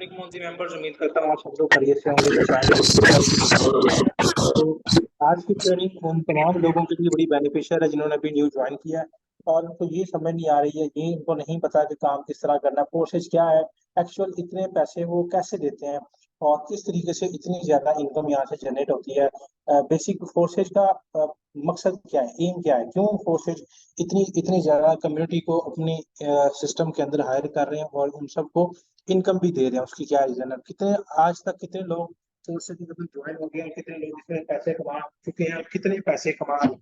अस्सलाम वालेकुम मेंबर्स, उम्मीद करता हूँ आप सब लोग खैरियत से होंगे। तो आज की ट्रेनिंग उन तमाम लोगों के लिए बड़ी बेनिफिशियल है जिन्होंने अभी न्यू ज्वाइन किया है और उनको ये समझ नहीं आ रही है, ये इनको नहीं पता कि काम किस तरह करना है, प्रोसेस क्या है, एक्चुअल इतने पैसे वो कैसे देते हैं और किस तरीके से इतनी ज्यादा इनकम यहाँ से जनरेट होती है। बेसिक फोर्सेज का मकसद क्या है, एम क्या है, क्यों फोर्सेज इतनी इतनी ज्यादा कम्युनिटी को अपनी सिस्टम के अंदर हायर कर रहे हैं और उन सबको इनकम भी दे रहे हैं, उसकी क्या रीजन है, कितने आज तक कितने लोग फोर्सेज में कभी ज्वाइन हो गए हैं, कितने लोग इसमें पैसे कमा चुके हैं, कितने पैसे कमा रहे हैं।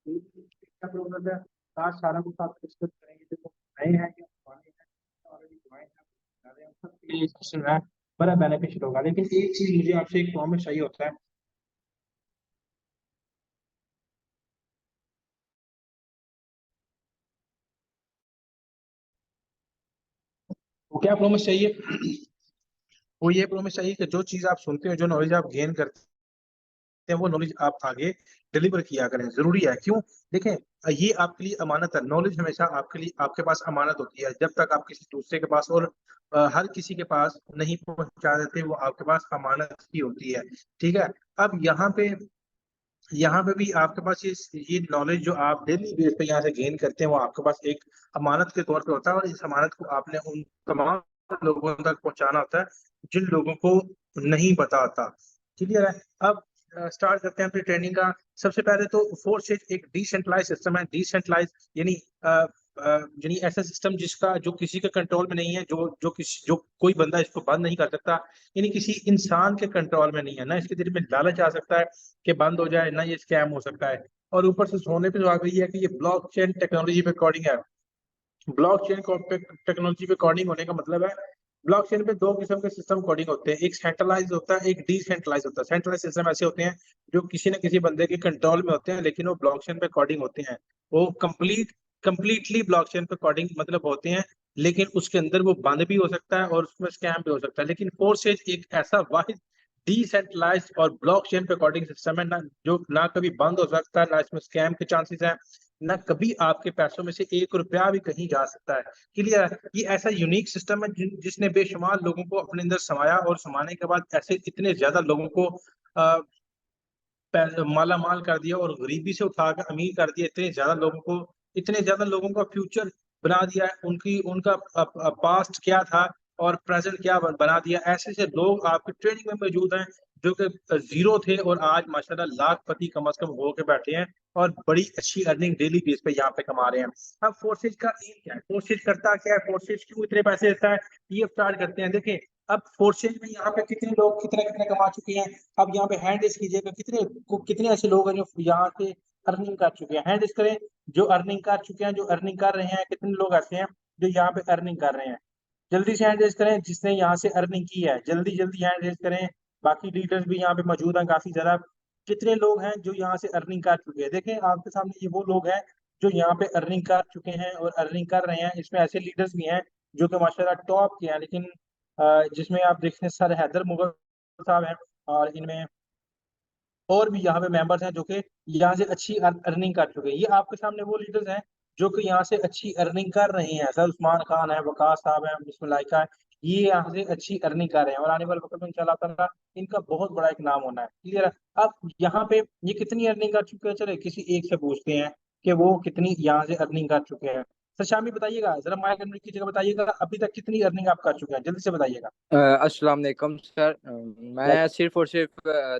क्या प्रोग्रेस है, आज सारा कुछ आप डिस्कस करेंगे। जो नए हैं या पुराने हैं, ऑलरेडी ज्वाइन कर रहे हैं, सबके लिए सेशन है बड़ा बेनिफिशियल होगा। लेकिन एक चीज मुझे आपसे एक प्रॉमिस चाहिए होता है। वो क्या प्रॉमिस चाहिए? वो ये प्रॉमिस चाहिए कि जो चीज आप सुनते हो, जो नॉलेज आप गेन करते हैं, वो नॉलेज आप आगे डिलीवर किया करें। जरूरी है, क्यों? देखें, ये आपके लिए अमानत है। नॉलेज हमेशा आपके लिए, आपके पास अमानत होती है। जब तक आप किसी दूसरे के पास और हर किसी के पास नहीं पहुंचा देते, वो आपके पास अमानत ही होती है। ठीक है। अब यहाँ पे भी आपके पास ये नॉलेज जो आप डेली बेस पे यहाँ से गेन करते हैं, वो आपके पास एक अमानत के तौर पे होता है और इस अमानत को आपने उन तमाम लोगों तक पहुंचाना होता है जिन लोगों को नहीं पता होता। क्लियर है? अब स्टार्ट करते हैं अपनी ट्रेनिंग का। सबसे पहले तो फोर्स एक डिसेंट्रलाइज सिस्टम है। डिसेंट्रलाइज यानी ऐसा सिस्टम जिसका, जो किसी के कंट्रोल में नहीं है, जो कोई बंदा इसको बंद नहीं कर सकता, यानी किसी इंसान के कंट्रोल में नहीं है। ना इसके दिल में लालच आ सकता है कि बंद हो जाए, ना ये स्कैम हो सकता है। और ऊपर से सोने पे तो आ गई है कि ये ब्लॉकचेन टेक्नोलॉजी पे कोडिंग है। ब्लॉकचेन टेक्नोलॉजी पे कोडिंग होने का मतलब है, ब्लॉकचेन पे दो किस्म के सिस्टम कोडिंग होते हैं। एक सेंट्रलाइज होता है, एक डिसेंट्रलाइज होता है। सेंट्रलाइज सिस्टम ऐसे होते हैं जो किसी न किसी बंदे के कंट्रोल में होते हैं, लेकिन वो ब्लॉकचेन पे कोडिंग होते हैं। वो कंप्लीटली ब्लॉकचेन पे कोडिंग मतलब होते हैं, लेकिन उसके अंदर वो बंद भी हो सकता है और उसमें स्कैम भी हो सकता है। लेकिन फोर्सेज एक ऐसा वाहिद डिसेंट्रलाइज और ब्लॉकचेन पे कोडिंग सिस्टम है ना, जो ना कभी बंद हो सकता है, ना इसमें स्कैम के चांसेस हैं, ना कभी आपके पैसों में से एक रुपया भी कहीं जा सकता है। क्लियर है? ये ऐसा यूनिक सिस्टम है जिसने बेशुमार लोगों को अपने अंदर समाया और समाने के बाद ऐसे इतने ज्यादा लोगों को माला माल कर दिया और गरीबी से उठाकर अमीर कर दिया। इतने ज्यादा लोगों का फ्यूचर बना दिया है। उनका पास्ट क्या था और प्रेजेंट क्या बना दिया। ऐसे ऐसे लोग आपकी ट्रेनिंग में मौजूद हैं जो कि जीरो थे और आज माशाल्लाह लाखपति कम अज कम होके बैठे हैं और बड़ी अच्छी अर्निंग डेली बेस पे यहाँ पे कमा रहे हैं। अब फोर्सेज का एम क्या है, फोर्सेज करता क्या है, फोर्सेज क्यों इतने पैसे देता है, ये स्टार्ट करते हैं। देखिए, अब फोर्सेज में यहाँ पे कितने लोग कितने कितने कमा चुके हैं। अब यहाँ पे हैंड रेस कीजिएगा, कितने ऐसे लोग हैं जो यहाँ से अर्निंग कर चुके हैं। हैंड रेस करें, जो अर्निंग कर चुके हैं, जो अर्निंग कर रहे हैं, कितने लोग ऐसे हैं जो यहाँ पे अर्निंग कर रहे हैं। जल्दी से हैंड रेस करें जिसने यहाँ से अर्निंग की है, जल्दी जल्दी हैंड रेस करें। बाकी लीडर्स भी यहाँ पे मौजूद हैं काफी ज्यादा। कितने लोग हैं जो यहाँ से अर्निंग कर चुके हैं? देखें, आपके सामने ये वो लोग हैं जो यहाँ पे अर्निंग कर चुके हैं और अर्निंग कर रहे हैं। इसमें ऐसे लीडर्स भी हैं जो कि माशाल्लाह टॉप के हैं, लेकिन जिसमें आप देखें सर हैदर मुगल साहब हैं और इनमें और भी यहाँ पे मेंबर्स हैं जो कि यहाँ से अच्छी अर्निंग कर चुके हैं। ये आपके सामने वो लीडर्स हैं जो कि यहाँ से अच्छी अर्निंग कर रहे हैं। सर उस्मान खान है, वकास साहब है, बिस्मिल्लाह है। ये यहाँ से अच्छी अर्निंग कर रहे हैं और आने वाले वक्त में इंशाल्लाह ताला इनका बहुत बड़ा एक नाम होना है। क्लियर है? अब यहाँ पे ये कितनी अर्निंग कर चुके हैं, चले किसी एक से पूछते हैं कि वो कितनी यहाँ से अर्निंग कर चुके हैं। सर शामी बताइएगा, जरा माइक अनम्यूट की जगह बताइएगा, अभी तक कितनी अर्निंग आप कर चुके हैं, जल्दी से बताइएगा। अस्सलाम वालेकुम सर। मैं सिर्फ और सिर्फ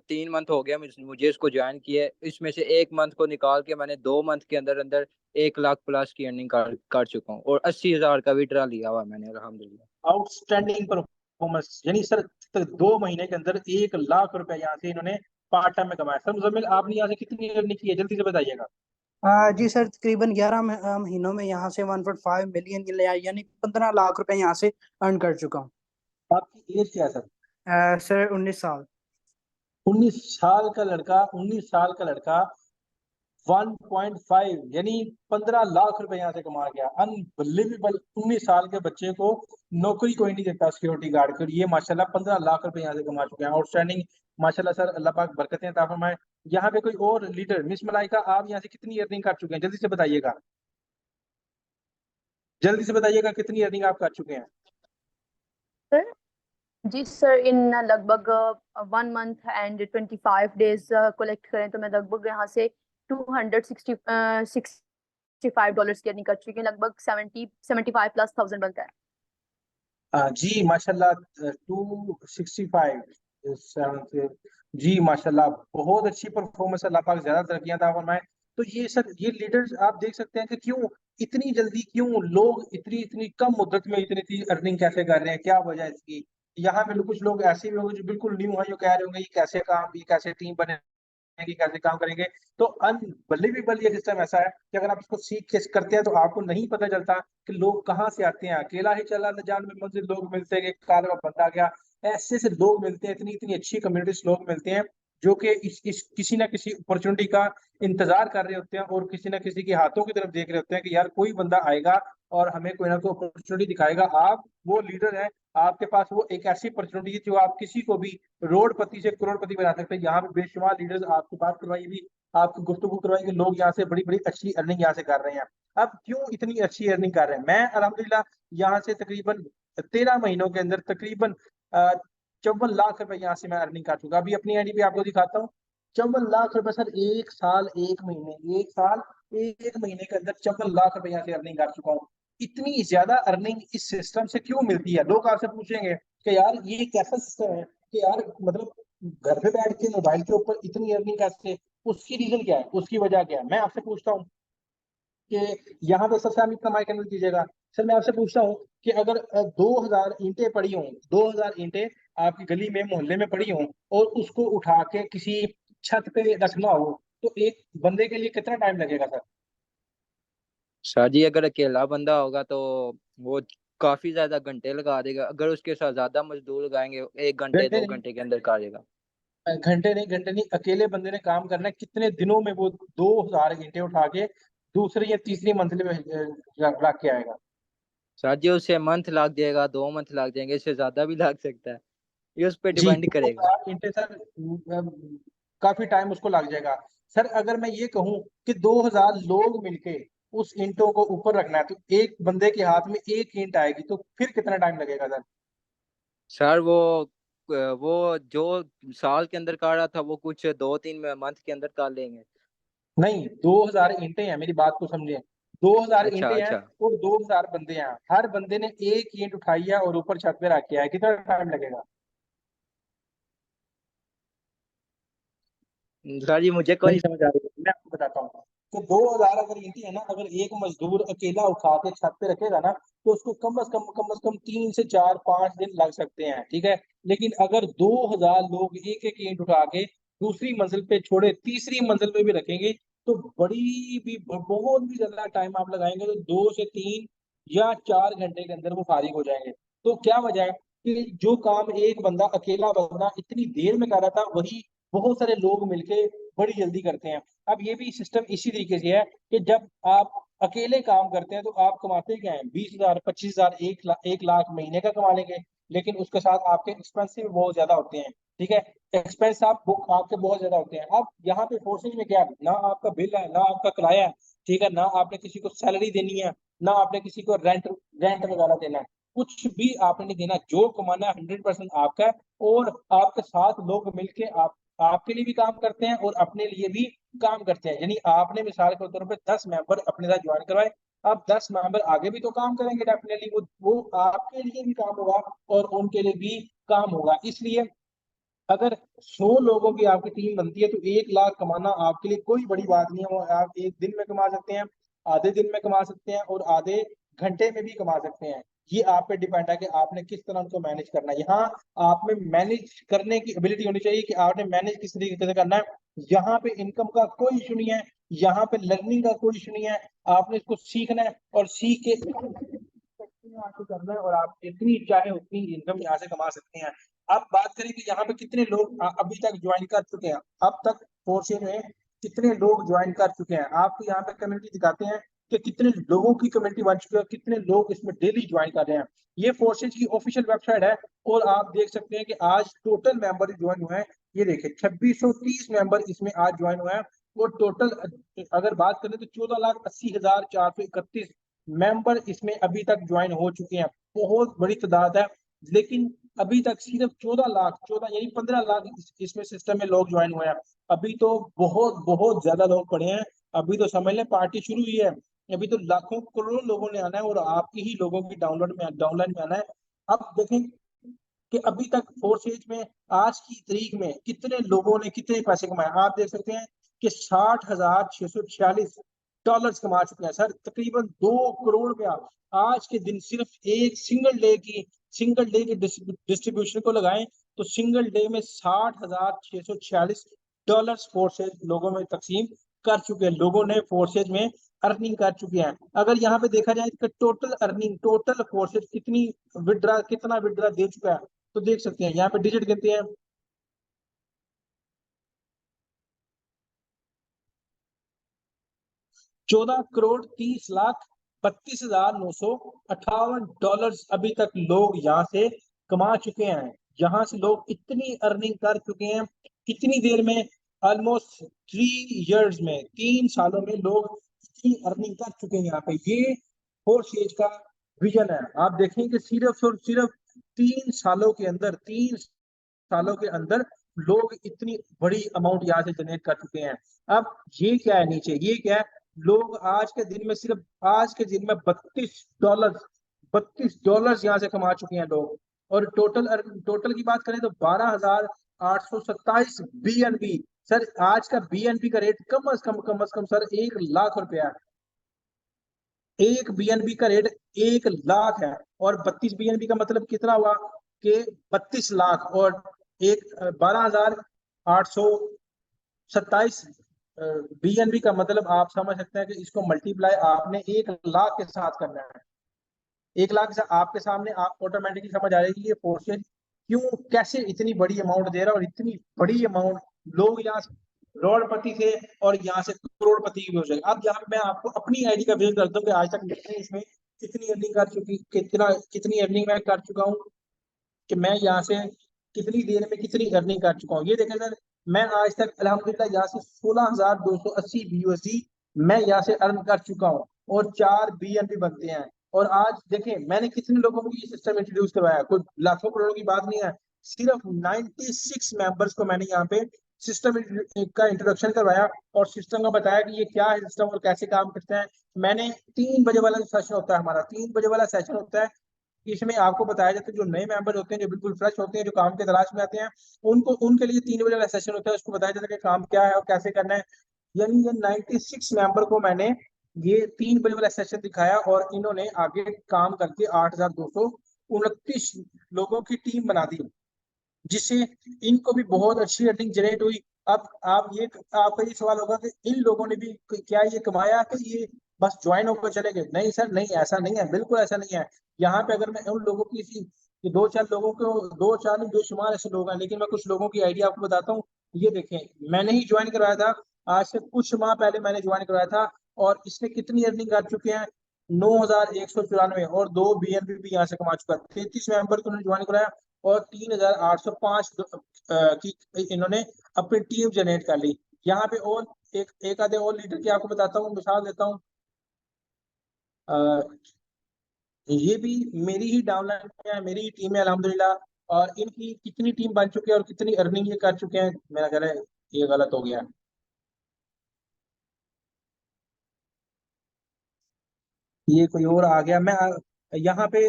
3 मंथ हो गया मुझे इसको ज्वाइन किया। इसमें से 1 मंथ को निकाल के मैंने 2 मंथ के अंदर अंदर 1 लाख प्लस की अर्निंग कर चुका हूँ और 80,000 का विड्रा लिया हुआ मैंने अल्हम्दुलिल्लाह। आउटस्टैंडिंग परफॉर्मेंस, यानी सर 2 महीने के अंदर 1 लाख रुपए यहाँ से इन्होंने पार्ट टाइम में कमाया। सर मुजम्मिल, आपने यहाँ से कितनी अर्निंग की है, जल्दी से बताइएगा। जी सर, तकरीबन 11 महीनों में यहाँ से 1.5 मिलियन यानी 15 लाख रुपए यहाँ से अर्न कर चुका हूँ। आपकी एज क्या है सर? सर 19 साल। 19 साल का लड़का 1.5 यानी 15 लाख रुपए यहाँ से कमा गया। अनबिलीवेबल। 19 साल के बच्चे को नौकरी कोई नहीं देता सिक्योरिटी गार्ड के, और ये माशाल्लाह 15 लाख रुपए यहाँ से कमा चुके हैं। आउटस्टैंडिंग माशाल्लाह सर, अल्लाह पाक बरकतें अता फरमाए। यहाँ पे कोई और लीडर, मिस मलाइका, आप यहाँ से कितनी अर्निंग कर चुके हैं, जल्दी से बताइएगा। जल्दी से बताइएगा कितनी अर्निंग आप कर चुके हैं। जी सर, इन लगभग 1 मंथ एंड 25 डेज कलेक्ट करें तो मैं लगभग यहाँ से $265 की अर्निंग कर चुकी हूँ। लगभग 75 प्लस थाउजेंड बनता है। जी माशाल्लाह, 265 जी माशाल्लाह, बहुत अच्छी परफॉर्मेंस, अल्लाह पाक ज्यादा तरक्कियां अता फरमाए। तो ये सर, ये लीडर्स आप देख सकते हैं कि क्यों इतनी जल्दी, क्यों लोग इतनी इतनी कम मुद्दत में इतनी इतनी अर्निंग कैसे कर रहे हैं, क्या वजह है इसकी। यहाँ पे कुछ लोग ऐसे भी होंगे जो बिल्कुल न्यू है, जो कह रहे होंगे ये कैसे काम, ये कैसे टीम बने, कि कैसे काम करेंगे। तो अनबिलीवेबल ये सिस्टम ऐसा है कि अगर आप इसको सीख के करते हैं तो आपको नहीं पता चलता कि लोग कहाँ से आते हैं। अकेला ही चला न जान में मंजिल, लोग मिलते हैं कि काले में बंदा गया, ऐसे से लोग मिलते हैं, इतनी इतनी अच्छी कम्युनिटीज लोग मिलते हैं जो कि इस किसी ना किसी अपॉर्चुनिटी का इंतजार कर रहे होते हैं और किसी ना किसी के हाथों की तरफ देख रहे होते हैं कि यार कोई बंदा आएगा और हमें कोई ना कोई अपॉर्चुनिटी दिखाएगा। आप वो लीडर हैं, आपके पास वो एक ऐसी अपॉर्चुनिटी है जो आप किसी को भी रोडपति से करोड़पति बना सकते हैं। यहाँ पे बेशुमार लीडर्स आपकी बात करवाई भी, आपकी गुफ्तगू करवाई कि लोग यहाँ से बड़ी बड़ी अच्छी अर्निंग यहाँ से कर रहे हैं। अब क्यों इतनी अच्छी अर्निंग कर रहे हैं? मैं अल्हम्दुलिल्लाह यहाँ से तकरीबन 13 महीनों के अंदर तकरीबन 54 लाख रुपए यहाँ से मैं अर्निंग कर चुका। अभी अपनी आईडी पे आपको दिखाता हूँ, 54 लाख रुपए सर, एक साल एक महीने, एक साल एक महीने के अंदर 54 लाख रुपए यहाँ से अर्निंग कर चुका हूँ। इतनी ज्यादा अर्निंग इस सिस्टम से क्यों मिलती है? लोग आपसे पूछेंगे कि यार ये कैसा सिस्टम है कि यार मतलब घर पे बैठ के मोबाइल के ऊपर इतनी अर्निंग कैसे? उसकी रीजन क्या है, उसकी वजह क्या है? मैं आपसे पूछता हूँ कि यहाँ पे सबसे अमीर कमाई करने दीजिएगा। सर मैं आपसे पूछता हूँ कि अगर 2000 ईंटें पड़ी हों, 2000 ईंटें आपकी गली में मोहल्ले में पड़ी हों और उसको उठा के किसी छत पे रखना हो तो एक बंदे के लिए कितना टाइम लगेगा सर? सर जी अगर अकेला बंदा होगा तो वो काफी ज्यादा घंटे लगा देगा। अगर उसके साथ ज्यादा मजदूर लगाएंगे 1 घंटे घंटे 2 घंटे के अंदर कर देगा। घंटे नहीं, अकेले बंदे ने काम करना है, कितने दिनों में वो 2000 ईंटें उठा के दूसरी या तीसरी मंजिल में रख के आएगा? सर जी उसे मंथ लग जाएगा, 2 मंथ लग जाएंगे, इससे ज्यादा भी लग सकता है। ये उस पर जी, डिपेंड करेगा। 2000 ईंटें सर, काफी टाइम उसको लग जाएगा। सर अगर मैं ये कहूं कि 2000 लोग मिलके उस ईंटों को ऊपर रखना है तो एक बंदे के हाथ में एक ईंट आएगी, तो फिर कितना टाइम लगेगा सर? सर वो जो साल के अंदर कर रहा था वो कुछ 2-3 मंथ के अंदर कर लेंगे। नहीं, 2000 ईंटें हैं, मेरी बात को समझे। 2000 अच्छा ईंटें हैं अच्छा। और 2000 बंदे हैं, हर बंदे ने एक ईंट उठाई है और ऊपर छत पे रखी है, कितना टाइम लगेगा? सर जी मुझे कोई नहीं नहीं। समझ आ रही है, मैं आपको बताता हूँ। तो 2000 अगर ईंटें है ना, अगर एक मजदूर अकेला उठा के छत पे रखेगा ना तो उसको कम से कम 3 से 4 5 दिन लग सकते हैं, ठीक है। लेकिन अगर 2000 लोग एक एक ईंट उठा के दूसरी मंजिल पे छोड़े, तीसरी मंजिल पे भी रखेंगे तो बड़ी भी बहुत भी ज्यादा टाइम आप लगाएंगे तो 2 से 3 या 4 घंटे के अंदर वो फारिग हो जाएंगे। तो क्या वजह है कि जो काम एक बंदा, अकेला बंदा इतनी देर में कर रहा था, वही बहुत सारे लोग मिलके बड़ी जल्दी करते हैं। अब ये भी सिस्टम इसी तरीके से है कि जब आप अकेले काम करते हैं तो आप कमाते क्या है, 20,000 25,000 1 लाख महीने का कमा लेंगे, लेकिन उसके साथ आपके एक्सपेंस भी बहुत ज्यादा होते हैं, ठीक है। एक्सपेंस आपके बहुत ज्यादा होते हैं। अब यहाँ पे फोर्सेज में क्या है, ना आपका बिल है, ना आपका किराया है, ठीक है, ना आपने किसी को सैलरी देनी है, ना आपने किसी को रेंट रेंट वगैरह देना है, कुछ भी आपने नहीं देना। जो कमाना है 100% आपका है। और आपके साथ लोग मिलके आपके लिए भी काम करते हैं और अपने लिए भी काम करते हैं। यानी आपने मिसाल के तौर पर 10 मेंबर अपने साथ ज्वाइन करवाए, अब 10 मेंबर आगे भी तो काम करेंगे डेफिनेटली, वो आपके लिए भी काम होगा और उनके लिए भी काम होगा। इसलिए अगर 100 लोगों की आपकी टीम बनती है तो 1 लाख कमाना आपके लिए कोई बड़ी बात नहीं है। वो आप एक दिन में कमा सकते हैं, आधे दिन में कमा सकते हैं और आधे घंटे में भी कमा सकते हैं। ये आप पे डिपेंड है कि आपने किस तरह उनको मैनेज करना है। यहाँ आप में मैनेज करने की एबिलिटी होनी चाहिए कि आपने मैनेज किस तरीके से करना है। यहाँ पे इनकम का कोई इशू नहीं है, यहाँ पे लर्निंग का कोई इशू नहीं है। आपने इसको सीखना है और सीख के आपको करना है और आप जितनी चाहे उतनी इनकम यहाँ से कमा सकते हैं। अब बात करें कि यहाँ पे कितने लोग अभी तक ज्वाइन कर चुके हैं, अब तक फोर्से में कितने लोग ज्वाइन कर चुके हैं, आपको यहाँ पे कम्युनिटी दिखाते हैं कि कितने लोगों की कम्युनिटी बन चुकी है, कितने लोग इसमें डेली ज्वाइन कर रहे हैं। ये फोर्सेज की ऑफिशियल वेबसाइट है और आप देख सकते हैं कि आज टोटल मेंबर ज्वाइन हुए हैं, ये देखिए 2630 मेंबर इसमें आज ज्वाइन हुए हैं। और टोटल अगर बात करें तो 14,80,431 मेंबर इसमें अभी तक ज्वाइन हो चुके हैं, बहुत बड़ी तादाद है। लेकिन अभी तक सिर्फ 14 यानी 15 लाख इसमें सिस्टम में लोग ज्वाइन हुए हैं। अभी तो बहुत बहुत ज्यादा लोग पड़े हैं। अभी तो समझ लें पार्टी शुरू हुई है। अभी तो लाखों करोड़ों लोगों ने आना है और आपकी ही लोगों की डाउनलाइन में आना है। अब देखें कि अभी तक फोर्स एज में आज की तारीख में कितने लोगों ने कितने पैसे कमाए। आप देख सकते हैं कि $60,646 कमा चुके हैं सर, तकरीबन 2 करोड़ रुपया आज के दिन सिर्फ एक सिंगल डे के डिस्ट्रीब्यूशन को लगाएं तो सिंगल डे में $60,646 फोर्सेज लोगों में तकसीम कर चुके हैं। लोगों ने फोर्सेज में अर्निंग कर चुके हैं। अगर यहाँ पे देखा जाए तो टोटल अर्निंग, टोटल फोर्सेज कितना विड्रा दे चुका है तो देख सकते हैं। यहाँ पे डिजिट गिनते हैं, 14,30,32,958 अभी तक लोग यहाँ से कमा चुके हैं। यहाँ से लोग इतनी अर्निंग कर चुके हैं कितनी देर में, ऑलमोस्ट 3 इयर्स में, 3 सालों में लोग इतनी अर्निंग कर चुके हैं। यहाँ पे ये फोर्स एज का विजन है। आप देखें कि सिर्फ और सिर्फ 3 सालों के अंदर लोग इतनी बड़ी अमाउंट यहाँ से जनरेट कर चुके हैं। अब ये क्या है नीचे, ये क्या है, लोग आज के दिन में $32 यहाँ से कमा चुके हैं लोग। और टोटल की बात करें तो 12,827 BNB। सर आज का BNB का रेट कम अज कम सर 1 लाख रुपया है। एक BNB का रेट 1 लाख है और 32 BNB का मतलब कितना हुआ कि 32 लाख और एक 12,827 BNB का मतलब आप समझ सकते हैं कि इसको मल्टीप्लाई आपने 1 लाख के साथ करना है। 1 लाख से आपके सामने आप ऑटोमेटिकली समझ आ जाएगी ये फोर्सेज क्यों कैसे इतनी बड़ी अमाउंट दे रहा है। और इतनी बड़ी अमाउंट लोग यहाँ से करोड़पति थे और यहाँ से करोड़पति भी हो जाए। अब यहाँ पे मैं आपको अपनी आईडी का विजिट करता हूँ कि आज तक मैंने इसमें कितनी अर्निंग मैं कर चुका हूँ, कि मैं यहाँ से कितनी देर में कितनी अर्निंग कर चुका हूँ। ये देखें सर, मैं आज तक अल्हम्दुलिल्लाह यहाँ से 16,280 BUSD मैं यहाँ से अर्न कर चुका हूँ और 4 BNB बनते हैं। और आज देखें मैंने कितने लोगों को ये सिस्टम इंट्रोड्यूस करवाया, कोई लाखों करोड़ों की बात नहीं है। सिर्फ 96 मेंबर्स को मैंने यहाँ पे सिस्टम का इंट्रोडक्शन करवाया और सिस्टम का बताया कि ये क्या है सिस्टम और कैसे काम करता है। मैंने 3 बजे वाला सेशन होता है, हमारा 3 बजे वाला सेशन होता है। इसमें आपको बताया जाता है जो नए मेंबर होते हैं, जो बिल्कुल फ्रेश होते हैं, जो काम के तलाश में आते हैं, उनके लिए 3 बजे वाला सेशन होता है। उसको बताया जाता है कि काम क्या है और कैसे करना है। यानी ये 96 मेंबर को मैंने ये 3 बजे वाला सेशन दिखाया और इन्होंने आगे काम करके 8,229 लोगों की टीम बना दी, जिससे इनको भी बहुत अच्छी अर्निंग जनरेट हुई। अब आपका ये सवाल होगा कि इन लोगों ने भी क्या ये कमाया कि ये बस ज्वाइन होकर चले गए? नहीं सर, नहीं, ऐसा नहीं है, बिल्कुल ऐसा नहीं है। यहाँ पे अगर मैं उन लोगों की कि 2-4 लोगों को, 2-4 नहीं, बेशुमार ऐसे लोग हैं, लेकिन मैं कुछ लोगों की आइडिया आपको बताता हूँ। ये देखें, मैंने ही ज्वाइन करवाया था, आज से कुछ माह पहले मैंने ज्वाइन करवाया था और इसने कितनी अर्निंग कर चुके हैं, 9,194 और 2 BNB भी यहाँ से कमा चुका है। 33 मेंबर को ज्वाइन कराया और 3,805 की इन्होंने अपनी टीम जनरेट कर ली। यहाँ पे और एक आधे और लीडर की आपको बताता हूँ, मिसाल देता हूँ। ये भी मेरी ही डाउनलाइन में है, मेरी ही टीम है अल्हम्दुलिल्लाह। और इनकी कितनी टीम बन चुकी है और कितनी अर्निंग ये कर चुके हैं, मेरा ख्याल है ये गलत हो गया। ये कोई और आ गया। मैं यहाँ पे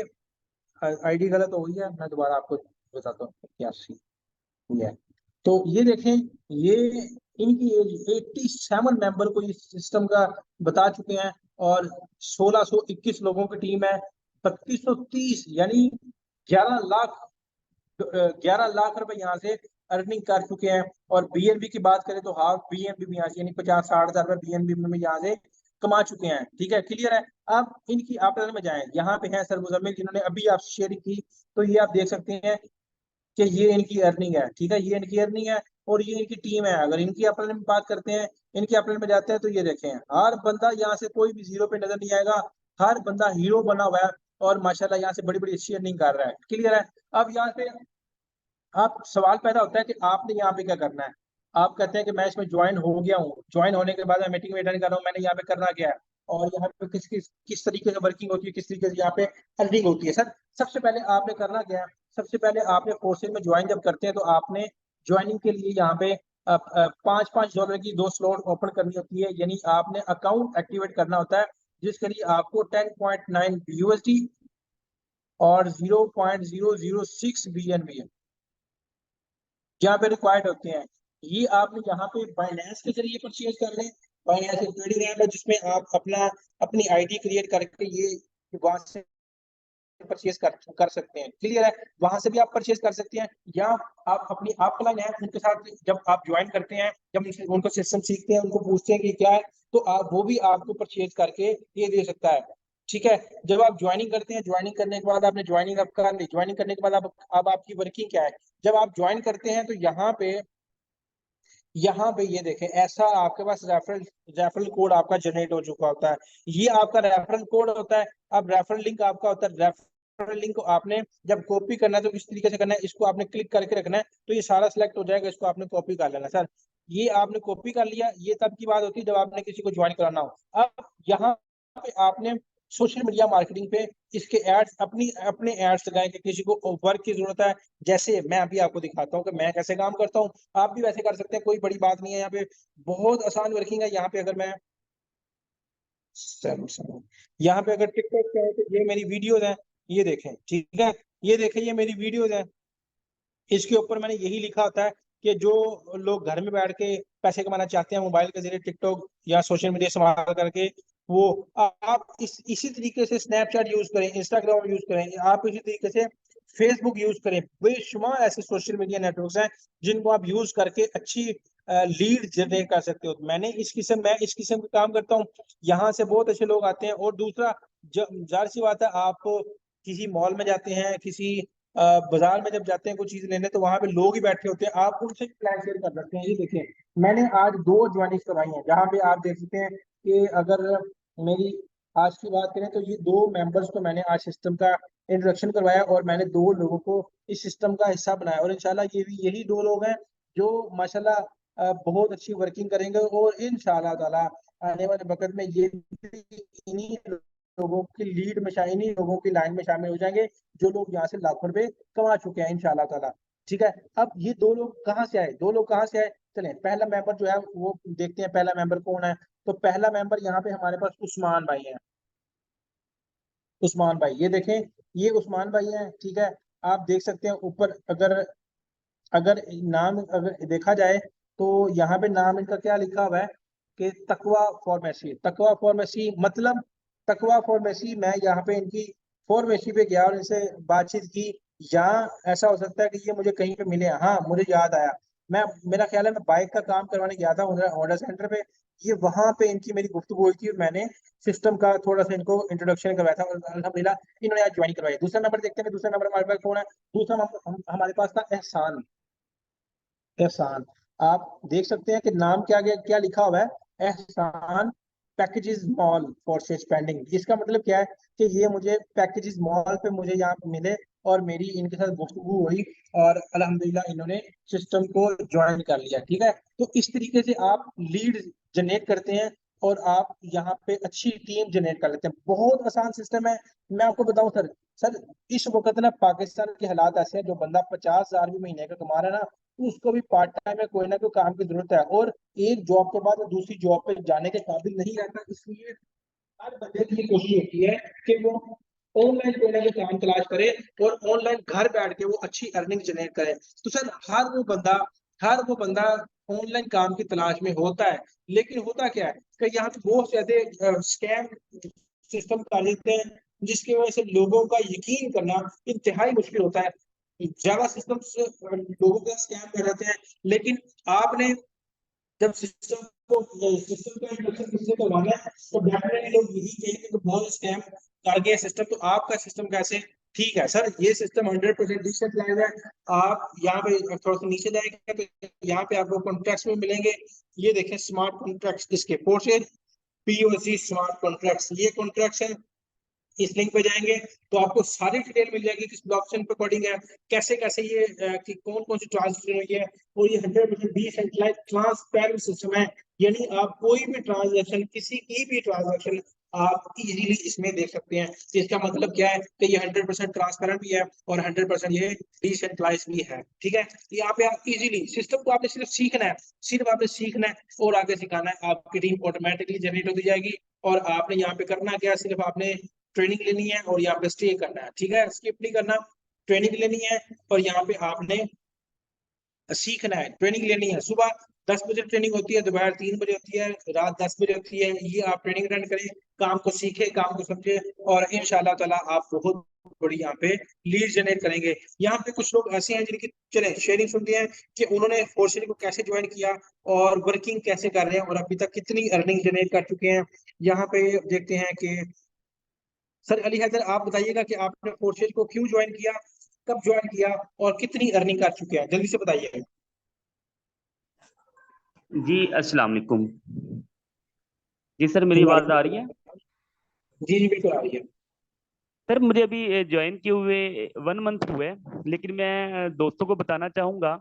आईडी गलत हो गई है, मैं दोबारा आपको बताता हूँ क्या ये है। तो ये देखें, ये इनकी एज 87 मेंबर को इस सिस्टम का बता चुके हैं और 1621 लोगों की टीम है। 3230 यानी 11 लाख रुपए यहाँ से अर्निंग कर चुके हैं। और BNB की बात करें तो हाफ BNB भी यहाँ से यानी 50-60 हजार रुपए BNB में यहाँ से कमा चुके हैं। ठीक है, क्लियर है। अब इनकी आप में जाएं, यहाँ पे है सर मुजम्मिल जिन्होंने अभी आप शेयर की, तो ये आप देख सकते हैं कि ये इनकी अर्निंग है। ठीक है, ये इनकी अर्निंग है और ये इनकी टीम है। अगर इनकी अपने में बात करते हैं, इनके अपने में जाते हैं, तो ये देखें हर बंदा यहाँ से कोई भी जीरो पे नजर नहीं आएगा, हर बंदा हीरो बना हुआ है और माशाल्लाह यहाँ से बड़ी बड़ी अच्छी अर्निंग कर रहा है। क्लियर है। अब यहाँ पे आप सवाल पैदा होता है कि आपने यहाँ पे क्या करना है। आप कहते हैं कि मैं इसमें ज्वाइन हो गया हूँ, ज्वाइन होने के बाद मैं मीटिंग में अटेंड कर रहा हूँ, मैंने यहाँ पे करना क्या है और यहाँ पे किस तरीके से वर्किंग होती है, किस तरीके से यहाँ पे अर्निंग होती है। सर सबसे पहले आपने करना क्या है, सबसे पहले आपने फोर्सेज में ज्वाइन जब करते हैं तो आपने ज्वाइनिंग के लिए यहाँ पे $5 की 2 स्लॉट ओपन करनी होती है, यानी आपने अकाउंट एक्टिवेट करना होता है, जिसके लिए आपको 10.9 USD और 0.006 BNB यहाँ पे रिक्वायर्ड होते हैं। ये आपने यहाँ पे बाइनेंस के जरिए परचेज कर लें। बाइनेंस एक ट्रेडिंग ऐप है जिसमें आप अपनी आईडी क्रिएट करके ये वहां से परचेज कर सकते हैं। क्लियर है? वहां से भी आप परचेज कर सकते हैं, या आप अपनी अपलाइन है उनके साथ जब आप ज्वाइन करते हैं, जब उनको सिस्टम सीखते हैं, उनको पूछते हैं कि क्या है, तो आप वो भी आपको परचेज करके ये दे सकता है। ठीक है, जब आप ज्वाइनिंग करते हैं, ज्वाइनिंग करने के बाद आपने ज्वाइनिंग अब कर ली, ज्वाइनिंग करने के बाद अब आपकी वर्किंग क्या है, जब आप ज्वाइन करते हैं तो यहाँ पे ये देखें, ऐसा आपके पास रेफरल कोड आपका जनरेट हो चुका होता है। ये आपका रेफरल कोड होता है। अब रेफरल लिंक आपका होता है। रेफरल लिंक को आपने जब कॉपी करना है तो किस तरीके से करना है, इसको आपने क्लिक करके रखना है, तो ये सारा सिलेक्ट हो जाएगा। इसको आपने कॉपी कर लेना। सर ये आपने कॉपी कर लिया, ये तब की बात होती है जब आपने किसी को ज्वाइन कराना हो। अब यहाँ पे आपने सोशल मीडिया मार्केटिंग पे इसके एड्स अपने एड्स लगाएं कि किसी को वर्क की जरूरत है। जैसे मैं अभी आपको दिखाता हूँ कि मैं कैसे काम करता हूँ, आप भी वैसे कर सकते हैं, कोई बड़ी बात नहीं है। यहाँ पे बहुत आसान वर्किंग है। यहाँ पे अगर मैं यहाँ पे अगर टिकटॉक पे है तो ये मेरी वीडियोज हैं, ये देखें। ठीक है, ये देखें, ये मेरी वीडियोज हैं। इसके ऊपर मैंने यही लिखा होता है कि जो लोग घर में बैठ के पैसे कमाना चाहते हैं मोबाइल के जरिए टिकटॉक या सोशल मीडिया इस्तेमाल करके, वो आप इसी तरीके से स्नैपचैट यूज करें, इंस्टाग्राम यूज करें, आप इसी तरीके से फेसबुक यूज करें। बेशुमार ऐसे सोशल मीडिया नेटवर्क्स हैं जिनको आप यूज करके अच्छी लीड जनरेट कर सकते हो। मैं इस किस्म का काम करता हूँ। यहाँ से बहुत अच्छे लोग आते हैं। और दूसरा, जाहिर सी बात है, आप किसी मॉल में जाते हैं, किसी बाजार में जब जाते हैं कोई चीज लेने, तो वहां पे लोग ही बैठे होते हैं, आप उनसे प्लान शेयर कर सकते हैं। ये देखिए, मैंने आज 2 ज्वाइनिंग करवाई है, जहाँ पे आप देख सकते हैं कि अगर मेरी आज की बात करें तो ये 2 मेंबर्स को मैंने आज सिस्टम का इंट्रोडक्शन करवाया और मैंने 2 लोगों को इस सिस्टम का हिस्सा बनाया। और इंशाल्लाह यही 2 लोग हैं जो माशाल्लाह बहुत अच्छी वर्किंग करेंगे। और इंशाल्लाह ताला आने वाले वक्त में ये इन्हीं लोगों की लीड में, इन्हीं लोगों की लाइन में शामिल हो जाएंगे जो लोग यहाँ से लाखों रुपए कमा चुके हैं इंशाल्लाह ताला। ठीक है, अब ये 2 लोग कहाँ से आए, 2 लोग कहाँ से आए, चलें पहला मेंबर जो है वो देखते हैं। पहला मेंबर कौन है? तो पहला मेंबर यहाँ पे हमारे पास उस्मान भाई है। उस्मान भाई, ये देखें, ये उस्मान भाई हैं। ठीक है, आप देख सकते हैं ऊपर, अगर अगर नाम अगर देखा जाए तो यहाँ पे नाम इनका क्या लिखा हुआ है कि तकवा फार्मेसी। तकवा फार्मेसी मतलब तकवा फार्मेसी। मैं यहाँ पे इनकी फार्मेसी पे गया और इनसे बातचीत की। यहाँ ऐसा हो सकता है कि ये मुझे कहीं पे मिले। हाँ, मुझे याद आया, मेरा ख्याल है मैं बाइक का काम करवाने गया था होंडा सेंटर पे। ये वहां पे इनकी मेरी गुफ्तगू हुई थी और मैंने सिस्टम का थोड़ा सा इनको इंट्रोडक्शन करवाया था और अल्हम्दुलिल्लाह इन्होंने आज ज्वाइन करवाया। दूसरा नंबर देखते हैं कि दूसरा नंबर हमारे पास कौन है। दूसरा नंबर हमारे पास था एहसान। एहसान, आप देख सकते हैं कि नाम क्या लिखा हुआ है, एहसान पैकेजेस मॉल फॉर स्पेंडिंग। इसका मतलब क्या है कि ये मुझे पैकेजेस मॉल पे मुझे यहाँ पे मिले और मेरी इनके साथ गुफ्तगू हुई और अल्हम्दुलिल्लाह इन्होंने सिस्टम को ज्वाइन कर लिया। ठीक है, तो इस तरीके से आप लीड जनरेट करते हैं और आप यहाँ पे अच्छी टीम जनरेट कर लेते हैं। बहुत आसान सिस्टम है। मैं आपको बताऊं सर इस वक्त ना पाकिस्तान के हालात ऐसे हैं, जो बंदा 50,000 भी महीने का कमा रहा है ना, तो उसको भी पार्ट टाइम में कोई ना कोई काम की जरूरत है। और एक जॉब के बाद वो दूसरी जॉब पे जाने के काबिल नहीं रहता। इसलिए हर बंदे की कोशिश होती है कि वो ऑनलाइन कोई ना कोई काम तलाश करे और ऑनलाइन घर बैठ के वो अच्छी अर्निंग जनरेट करे। तो सर हर वो बंदा ऑनलाइन काम की तलाश में होता है, लेकिन होता क्या है कि यहाँ पे बहुत ज्यादा स्कैम सिस्टम कर देते हैं, जिसकी वजह से लोगों का यकीन करना इंतहाई मुश्किल होता है। जावा सिस्टम लोगों का स्कैम कर देते हैं, लेकिन आपने जब सिस्टम का इंट्रोडक्शन किसी को करवाना है तो डेफिनेटली लोग यही कहेंगे कि बहुत स्कैम कर गया सिस्टम। तो आपका सिस्टम कैसे ठीक है? सर ये सिस्टम 100% डिसेंट्रलाइज्ड है। आप यहाँ पे थोड़ा सा नीचे जाएंगे तो यहाँ पे आपको कॉन्ट्रैक्ट्स में मिलेंगे। ये देखें, स्मार्ट कॉन्ट्रैक्ट्स, इसके पोर्शन POC स्मार्ट कॉन्ट्रैक्ट्स, ये कॉन्ट्रैक्ट्स है। इस लिंक पे जाएंगे तो आपको सारी डिटेल मिल जाएगी, किस ब्लॉकचेन पे कोडिंग है, कैसे कैसे ये कि कौन कौन सी ट्रांजेक्शन हुई है। और ये 100% डिसेंट्रलाइज्ड ट्रांसपेरेंट सिस्टम है, यानी आप कोई भी ट्रांजैक्शन, किसी की भी ट्रांजैक्शन आप इजीली इसमें देख सकते हैं। तो इसका मतलब क्या है कि ये 100% ट्रांसपेरेंट भी है और 100% ये डिसेंट्रलाइज भी है। ठीक है, यहाँ पे आप इजीली सिस्टम को आपने सिर्फ आपने सीखना है और आगे सिखाना है, आपकी टीम ऑटोमेटिकली जनरेट होती जाएगी। और आपने यहाँ पे करना क्या, सिर्फ आपने ट्रेनिंग लेनी है और यहाँ पे स्टे करना है। ठीक है, स्किप नहीं करना, ट्रेनिंग लेनी है और यहाँ पे आपने सीखना है, ट्रेनिंग लेनी है। सुबह 10 बजे ट्रेनिंग होती है, दोपहर 3 बजे होती है, रात 10 बजे होती है। ये आप ट्रेनिंग अटेंड करें, काम को सीखे, काम को समझे और इंशाल्लाह ताला आप बहुत बड़ी यहाँ पे लीड जनरेट करेंगे। यहाँ पे कुछ लोग ऐसे हैं जिनकी चले शेयरिंग सुनते हैं कि उन्होंने फोर्सेज को कैसे ज्वाइन किया और वर्किंग कैसे कर रहे हैं और अभी तक कितनी अर्निंग जनरेट कर चुके हैं। यहाँ पे देखते हैं कि सर अली हैदर, आप बताइएगा कि आपने फोर्सेज को क्यों ज्वाइन किया, कब ज्वाइन किया और कितनी अर्निंग कर चुके हैं, जल्दी से बताइए। जी अस्सलाम वालेकुम। जी सर, मेरी जी आवाज़ आ रही है? जी बिल्कुल आ रही है। सर मुझे अभी ज्वाइन किए हुए 1 मंथ हुए है, लेकिन मैं दोस्तों को बताना चाहूँगा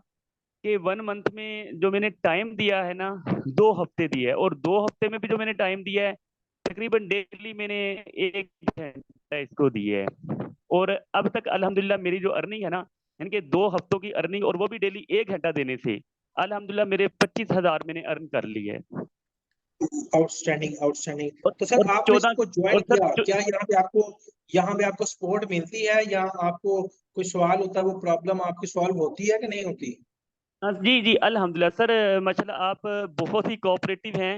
कि 1 मंथ में जो मैंने टाइम दिया है ना, 2 हफ्ते दिया है, और 2 हफ्ते में भी जो मैंने टाइम दिया है तकरीबन डेली मैंने 1 घंटा इसको दिया है। और अब तक अल्हम्दुलिल्लाह मेरी जो अर्निंग है ना, इनके 2 हफ्तों की अर्निंग, और वो भी डेली 1 घंटा देने से अल्हम्दुलिल्लाह मेरे 25,000 मैंने अर्न कर लिए है। Outstanding outstanding. और, तो सर और आपने 14 इसको ज्वाइन और सर किया, क्या यहाँ पे आपको सपोर्ट मिलती है या आपको कोई सवाल होता है वो प्रॉब्लम आपकी सॉल्व होती है कि नहीं होती? हाँ, जी जी अल्हम्दुलिल्लाह सर, माशाल्लाह आप बहुत ही कोऑपरेटिव हैं।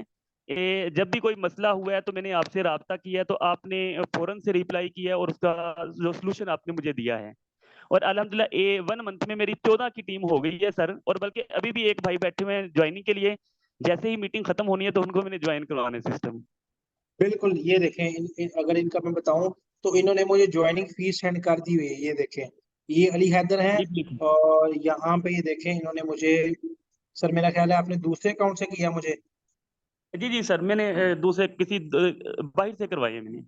जब भी कोई मसला हुआ है तो मैंने आपसे राब्ता किया है, तो आपने फौरन से रिप्लाई किया है और उसका जो सोल्यूशन आपने मुझे दिया है। और अल्हम्दुलिल्लाह 1 मंथ में मेरी 14 की टीम हो गई है सर, और बल्कि अभी भी एक भाई बैठे हुए हैं ज्वाइनिंग के लिए। जैसे ही मीटिंग खत्म होनी है तो उनको मैंने ज्वाइन करवाना है सिस्टम। बिल्कुल, ये देखें अगर इनका मैं बताऊं तो इन्होंने मुझे ज्वाइनिंग फीस सेंड कर दी हुई है। ये देखें, ये अली हैदर हैं जी बिल्कुल। और यहाँ पे ये देखें इन्होंने मुझे, सर मेरा ख्याल है आपने दूसरे अकाउंट से किया मुझे। जी जी सर, मैंने दूसरे किसी बाहर से करवाई है मैंने।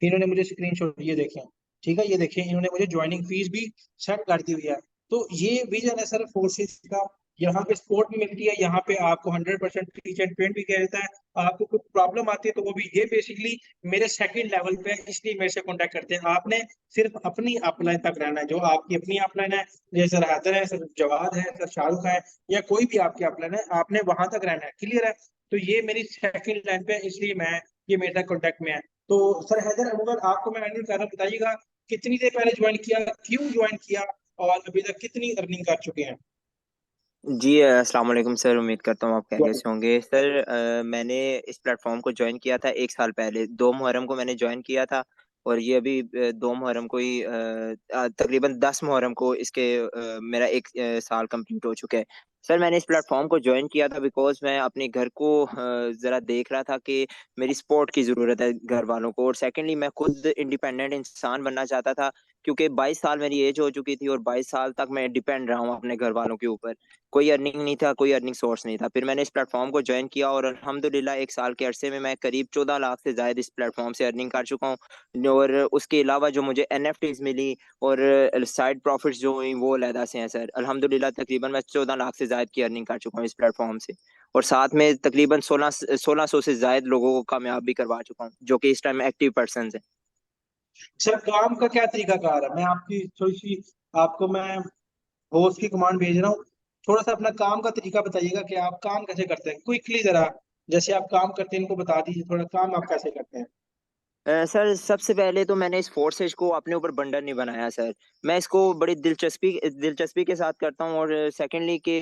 इन्होंने मुझे स्क्रीनशॉट ये देखें, ठीक है, ये देखें इन्होंने मुझे ज्वाइनिंग फीस भी सेंड कर दी हुई है। तो ये विजन है सर फोर्सेस का। यहाँ पे सपोर्ट भी मिलती है, यहाँ पे आपको 100% टीच एंड ट्रेन भी किया जाता है। आपको कोई प्रॉब्लम आती है तो वो भी ये बेसिकली मेरे सेकंड लेवल पे है, इसलिए मेरे से कांटेक्ट करते हैं। आपने सिर्फ अपनी अपलाइन तक रहना है, जो आपकी अपनी अपलाइन है, जैसे सर हैदर है, सर जवाद है, सर शाहरुख है, या कोई भी आपकी अपलाइन है, आपने वहां तक रहना है। क्लियर है? तो ये मेरी सेकंड लाइन पे है, इसलिए मैं ये मेरे कॉन्टेक्ट में है। तो सर हैदर, अगर आपको मैं हैंडल कर रहा हूं, बताइएगा कितनी देर पहले ज्वाइन किया, क्यों ज्वाइन किया और अभी तक कितनी अर्निंग कर चुके हैं? जी अस्सलाम वालेकुम सर, उम्मीद करता हूँ आप खैरियत से होंगे सर। मैंने इस प्लेटफॉर्म को ज्वाइन किया था 1 साल पहले, 2 मुहर्रम को मैंने ज्वाइन किया था। और ये अभी 2 मुहर्रम को ही तकरीबन 10 मुहर्रम को इसके मेरा 1 साल कंप्लीट हो चुका है। सर मैंने इस प्लेटफॉर्म को ज्वाइन किया था बिकॉज मैं अपने घर को ज़रा देख रहा था कि मेरी सपोर्ट की ज़रूरत है घर वालों को, और सेकेंडली मैं खुद इंडिपेंडेंट इंसान बनना चाहता था, क्योंकि 22 साल मेरी एज हो चुकी थी और 22 साल तक मैं डिपेंड रहा हूँ अपने घर वालों के ऊपर। कोई अर्निंग नहीं था, कोई अर्निंग सोर्स नहीं था। फिर मैंने इस प्लेटफॉर्म को ज्वाइन किया और अल्हम्दुलिल्लाह 1 साल के अरसे में मैं करीब 14 लाख से ज्यादा इस प्लेटफॉर्म से अर्निंग कर चुका हूँ। और उसके अलावा जो मुझे एनएफटीज मिली और साइड प्रॉफिट्स जो हुई वो अलहदा से हैं सर। अल्हम्दुलिल्लाह तकरीबन मैं 14 लाख से ज्यादा की अर्निंग कर चुका हूँ इस प्लेटफॉर्म से, और साथ में तकरीबन 1600 से ज्यादा लोगों को कामयाब भी करवा चुका हूँ, जो कि इस टाइम एक्टिव पर्सन है। सर काम का क्या तरीका कार है? मैं आपकी थोड़ी सी, आपको मैं होस्ट की कमांड भेज रहा हूँ, थोड़ा सा अपना काम का तरीका बताइएगा कि आप काम कैसे करते हैं, क्विकली जरा, जैसे आप काम करते हैं इनको बता दीजिए, थोड़ा काम आप कैसे करते हैं। सर सबसे पहले तो मैंने इस फोर्सेज को अपने ऊपर बंडल नहीं बनाया सर। मैं इसको बड़ी दिलचस्पी के साथ करता हूँ, और सेकेंडली कि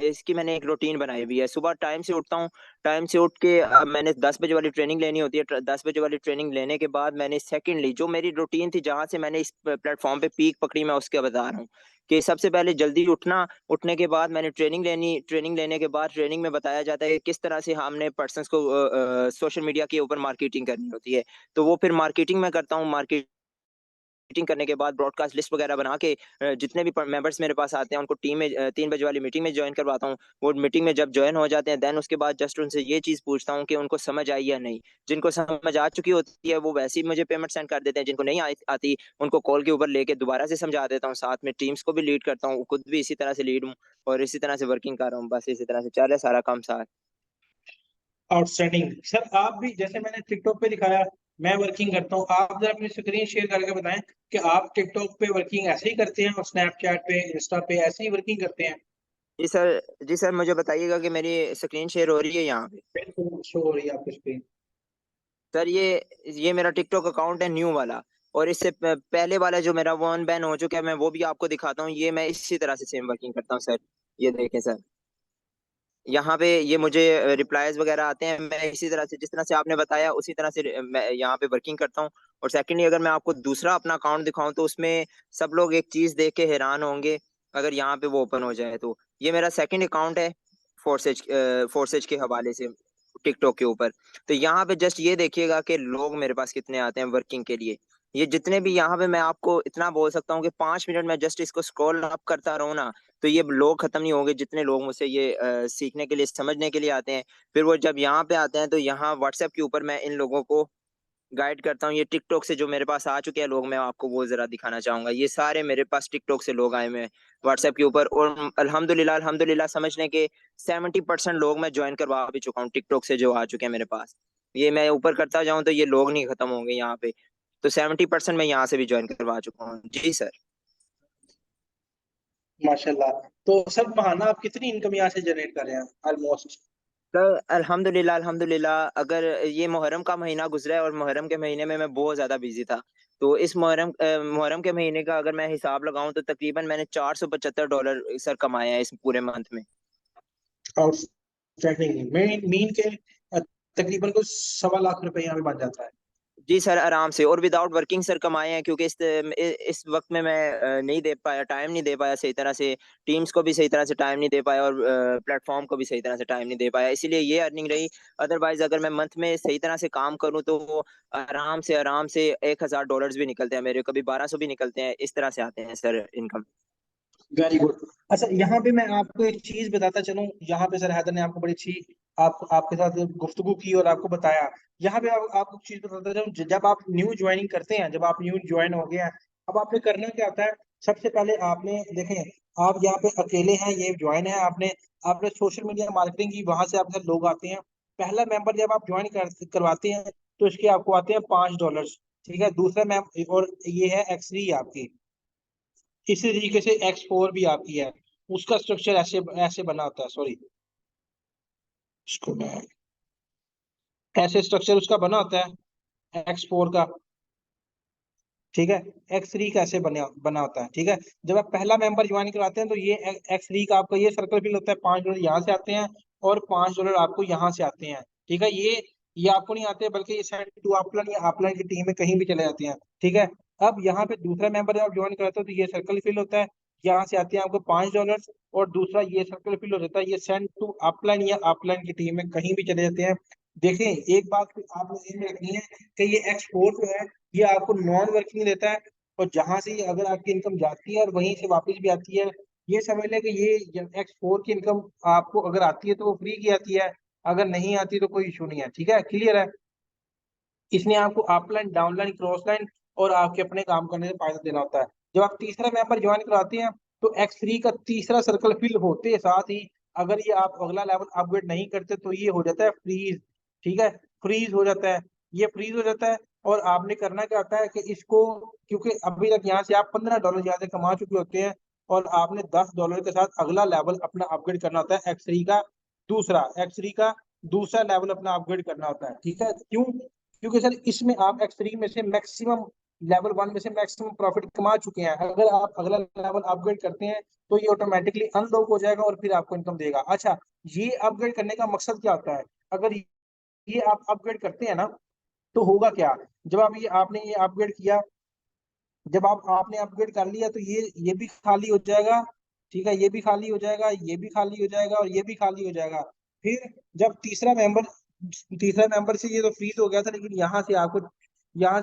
इसकी मैंने एक रूटीन बनाई हुई है। सुबह टाइम से उठता हूँ, टाइम से उठ के मैंने 10 बजे वाली ट्रेनिंग लेनी होती है। 10 बजे वाली ट्रेनिंग लेने के बाद मैंने सेकेंडली जो मेरी रूटीन थी, जहाँ से मैंने इस प्लेटफॉर्म पे पीक पकड़ी, मैं उसके बता रहा हूँ कि सबसे पहले जल्दी उठना। उठने के बाद मैंने ट्रेनिंग लेनी, ट्रेनिंग लेने के बाद ट्रेनिंग में बताया जाता है कि किस तरह से हमने पर्सन्स को सोशल मीडिया के ऊपर मार्केटिंग करनी होती है। तो वो फिर मार्केटिंग मैं करता हूँ। मार्केटिंग करने के बाद ब्रॉडकास्ट लिस्ट वगैरह बना के जितने भी मेंबर्स मेरे पास आते हैं उनको टीम में 3 बजे वाली मीटिंग में ज्वाइन करवाता हूँ। वो मीटिंग में जब ज्वाइन हो जाते हैं, देन उसके बाद जस्ट उनसे ये चीज़ पूछता हूँ कि उनको समझ आई या नहीं। जिनको समझ आ चुकी होती है वो वैसे ही मुझे पेमेंट सेंड कर देते हैं, जिनको नहीं आती उनको कॉल के ऊपर लेके दोबारा से समझा देता हूँ। साथ में टीम्स को भी लीड करता हूँ, खुद भी इसी तरह से लीड हूँ और इसी तरह से वर्किंग कर रहा हूँ। बस इसी तरह से चल रहा है सारा काम साथ। आउटस्टैंडिंग। सर आप भी, जैसे मैंने टिकटॉक पे दिखाया, मैं वर्किंग करता हूँ, आप जरा अपनी स्क्रीन शेयर करके बताएं कि आप टिकटॉक पे वर्किंग ऐसे ही करते हैं और स्नैपचैट पे, इंस्टा पे ऐसे ही वर्किंग करते हैं? जी सर, मुझे बताइएगा कि मेरी स्क्रीन शेयर हो रही है यहाँ पे। बिल्कुल शो हो रही है आपकी स्क्रीन। सर ये मेरा टिकटॉक अकाउंट है न्यू वाला, और इससे पहले वाला जो मेरा वन बैन हो चुका है, मैं वो भी आपको दिखाता हूँ। ये मैं इसी तरह से सेम वर्किंग करता हूँ सर। ये देखें सर, यहाँ पे ये मुझे रिप्लाईज वगैरह आते हैं। मैं इसी तरह से, जिस तरह से आपने बताया उसी तरह से मैं यहाँ पे वर्किंग करता हूँ। और सेकेंडली, अगर मैं आपको दूसरा अपना अकाउंट दिखाऊं तो उसमें सब लोग एक चीज देख के हैरान होंगे अगर यहाँ पे वो ओपन हो जाए तो। ये मेरा सेकंड अकाउंट है फोर्सेज के हवाले से टिकटॉक के ऊपर। तो यहाँ पे जस्ट ये देखिएगा कि लोग मेरे पास कितने आते हैं वर्किंग के लिए। ये जितने भी यहाँ पे, मैं आपको इतना बोल सकता हूँ कि 5 मिनट में जस्ट इसको स्क्रॉल अप करता रहूँ ना, तो ये लोग खत्म नहीं होंगे जितने लोग मुझसे ये सीखने के लिए, समझने के लिए आते हैं। फिर वो जब यहाँ पे आते हैं तो यहाँ व्हाट्सएप के ऊपर मैं इन लोगों को गाइड करता हूँ। ये टिकटॉक से जो मेरे पास आ चुके हैं लोग, मैं आपको वो जरा दिखाना चाहूंगा। ये सारे मेरे पास टिकटॉक से लोग आए हुए हैं व्हाट्सएप के ऊपर, और अल्हम्दुलिल्लाह अल्हम्दुलिल्लाह समझने के 70% लोग मैं ज्वाइन करवा भी चुका हूँ टिकटॉक से जो आ चुके हैं मेरे पास। ये मैं ऊपर करता जाऊँ तो ये लोग नहीं खत्म होंगे यहाँ पे। तो 70% मैं यहाँ से भी ज्वाइन करवा चुका हूँ। जी सर। माशाल्लाह। तो सर महाना आप कितनी इनकम यहाँ से जनरेट कर रहे हैं ऑलमोस्ट? सर अल्हम्दुलिल्लाह अल्हम्दुलिल्लाह, अगर ये मुहर्रम का महीना गुजरा है और मुहर्रम के महीने में मैं बहुत ज़्यादा बिजी था, तो इस मुहर्रम के महीने का अगर मैं हिसाब लगाऊं तो तकरीबन मैंने $475 सर कमाए हैं इस पूरे मंथ में। आउटस्टैंडिंग। मीन के तकरीबन कुछ 1.25 लाख रुपए यहाँ पे बन जाता है। जी सर, आराम से, और विदाउट वर्किंग सर कमाए हैं, क्योंकि इस वक्त में मैं नहीं दे पाया, टाइम नहीं दे पाया सही तरह से, टीम्स को भी सही तरह से टाइम नहीं दे पाया, और प्लेटफॉर्म को भी सही तरह से टाइम नहीं दे पाया, इसीलिए ये अर्निंग रही। अदरवाइज अगर मैं मंथ में सही तरह से काम करूं तो वो आराम से $1,000 भी निकलते हैं मेरे, कभी 1200 भी निकलते हैं। इस तरह से आते हैं सर इनकम। Very good. अच्छा यहाँ पे मैं आपको एक चीज बताता चलूं, यहाँ पे सर हैदर ने आपको बड़ी अच्छी आपके साथ गुफ्तगू की और आपको बताया। यहाँ पे आपको एक चीज बताता चलूं, जब आप न्यू ज्वाइनिंग करते हैं, जब आप न्यू ज्वाइन हो गए हैं, अब आपने करना क्या होता है? सबसे पहले आपने देखें, आप यहाँ पे अकेले हैं, ये ज्वाइन है आपने, आपने सोशल मीडिया मार्केटिंग की, वहां से आपके साथ लोग आते हैं। पहला मेंबर जब आप ज्वाइन करवाते हैं तो इसके आपको आते हैं $5। ठीक है, दूसरा मैम, और ये है X3 आपकी। इसी तरीके से X4 भी आपकी है, उसका स्ट्रक्चर ऐसे ऐसे बना होता है, सॉरी, इसको मैं, ऐसे स्ट्रक्चर उसका बना होता है X4 का। ठीक है, X3 का ऐसे बना होता है। ठीक है, जब आप पहला मेंबर ज्वाइन करवाते हैं तो ये X3 का आपका ये सर्कल फिल होता है, $5 यहाँ से आते हैं और $5 आपको यहाँ से आते हैं। ठीक है, ये आपको नहीं आते, बल्कि ये सेंड टू अपलाइन या अपलाइन की टीम में कहीं भी चले जाते हैं। ठीक है, अब यहाँ पे दूसरा मेंबर जब आप ज्वाइन कराते हो तो ये सर्कल फिल होता है, यहाँ से आते हैं आपको $5, और दूसरा ये सर्कल फिल हो जाता है, ये सेंड टू अपलाइन या अपलाइन की टीम में कहीं भी चले जाते हैं। देखें, एक बात आपने ध्यान में रखनी है कि ये X4 जो है, ये आपको नॉन वर्किंग देता है, और जहां से अगर आपकी इनकम जाती है और वहीं से वापस भी आती है, ये समझ लें कि ये X4 की इनकम आपको अगर आती है तो वो फ्री की आती है, अगर नहीं आती तो कोई इशू नहीं है। ठीक है, क्लियर है? इसने आपको अपलाइन, डाउनलाइन, क्रॉस लाइन और आपके अपने काम करने से फायदा देना होता है। जब आप तीसरा मेंबर ज्वाइन कराते हैं तो X3 का तीसरा सर्कल फिल होते साथ ही, अगर ये आप अगला लेवल अपग्रेड नहीं करते तो ये हो जाता है फ्रीज। ठीक है, फ्रीज हो जाता है, ये फ्रीज हो जाता है। और आपने करना क्या होता है कि इसको, क्योंकि अभी तक यहाँ से आप $15 ज्यादा कमा चुके होते हैं, और आपने $10 के साथ अगला लेवल अपना अपग्रेड करना होता है X3 का दूसरा लेवल अपना अपग्रेड करना होता है। ठीक है, क्यों? क्योंकि सर इसमें आप X3 में से मैक्सिमम, लेवल 1 में से मैक्सिमम प्रॉफिट कमा चुके हैं। अगर आप अगला लेवल अपग्रेड करते हैं तो ये ऑटोमेटिकली अनलॉक हो जाएगा और फिर आपको इनकम देगा। अच्छा, ये अपग्रेड करने का मकसद क्या होता है? अगर ये आप अपग्रेड करते हैं ना, तो होगा क्या? जब आप आपने ये अपग्रेड किया, जब आपने अपग्रेड कर लिया तो ये भी खाली हो जाएगा। ठीक है, ये भी खाली हो जाएगा, ये भी खाली हो जाएगा, और ये भी खाली हो जाएगा। फिर जब तीसरा मेंबर से ये तो फ्रीज हो गया था, लेकिन यहाँ से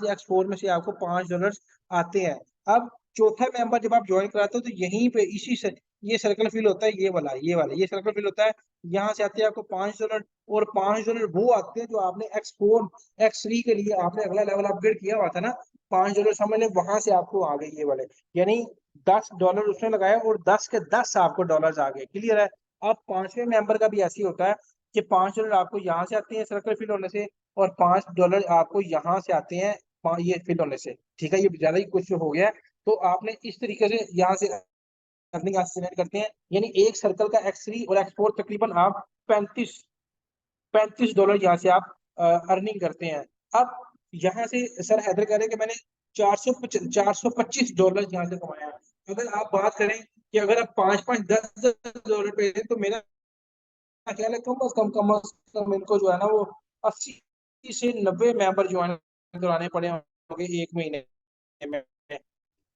X4 में से आपको $5 आते हैं। अब चौथा मेंबर जब आप ज्वाइन कराते हो तो यहीं पे इसी से ये सर्कल फिल होता है, ये वाला ये सर्कल फिल होता है, यहाँ से आते हैं आपको $5, और $5 वो आते हैं जो आपने X4 X3 के लिए आपने अगला लेवल अपग्रेड किया हुआ था ना, $5 समझ लें, वहां से आपको आ गए ये वाले, यानी $10 उसने लगाया और 10 के 10 आपको डॉलर्स आ गए। क्लियर है? अब पांचवें मेंबर का भी ऐसे ही होता है, कि $5 आपको यहाँ से आते हैं सर्कल फिल होने से, और $5 आपको यहाँ से आते हैं ये फिल होने से। ठीक है, ये ज्यादा ही कुछ हो गया है। तो आपने इस तरीके से यहाँ से अर्निंग यहाँ से जनरेट करते हैं, यानी एक सर्कल का X3 और X4 तकरीबन आप $35 यहाँ से आप अर्निंग करते हैं। अब यहाँ से सर हैदर कह रहे हैं कि मैंने $425 यहाँ से कमाया। अगर आप बात करें कि अगर आप 5-5 $10 पे तो मेरा ख्याल है कम इनको जो है ना वो 80 से 90 मेंबर ज्वाइन कराने पड़े होंगे एक महीने में।